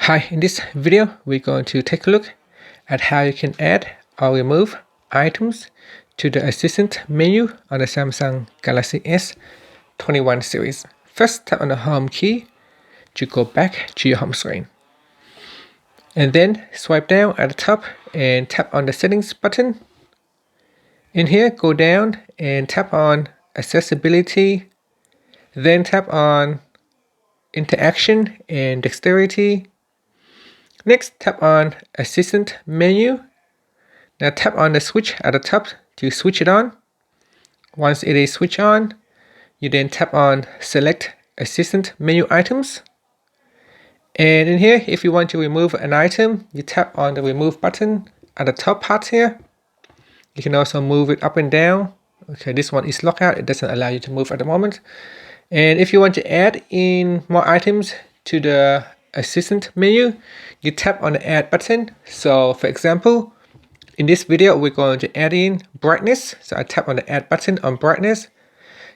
Hi, in this video we're going to take a look at how you can add or remove items to the Assistant menu on the Samsung Galaxy S21 series. First, tap on the Home key to go back to your home screen. And then swipe down at the top and tap on the Settings button. In here, go down and tap on Accessibility, then tap on Interaction and Dexterity. Next, tap on Assistant menu. Now tap on the switch at the top to switch it on. Once it is switched on, you then tap on Select Assistant menu items. And in here, if you want to remove an item, you tap on the Remove button at the top part here. You can also move it up and down. Okay, this one is locked out. It doesn't allow you to move at the moment. And if you want to add in more items to the Assistant menu, you tap on the Add button. So for example, in this video, we're going to add in brightness. So I tap on the Add button on brightness.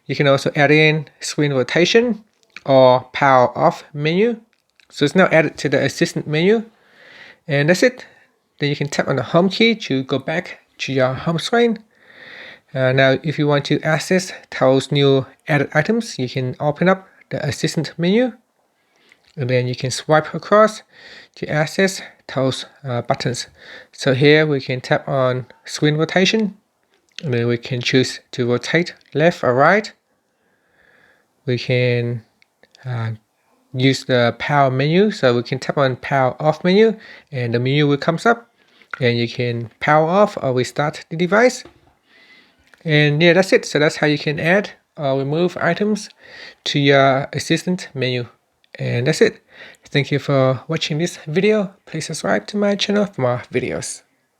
You can also add in screen rotation or power off menu. So it's now added to the Assistant menu. And that's it. Then you can tap on the Home key to go back to your home screen. Now, if you want to access those new added items, you can open up the Assistant menu. And then you can swipe across to access those buttons. So here we can tap on screen rotation, and then we can choose to rotate left or right. We can use the power menu, so we can tap on power off menu and the menu will comes up, and you can power off or restart the device. And yeah, that's it. So that's how you can add or remove items to your Assistant menu. And that's it. Thank you for watching this video. Please subscribe to my channel for more videos.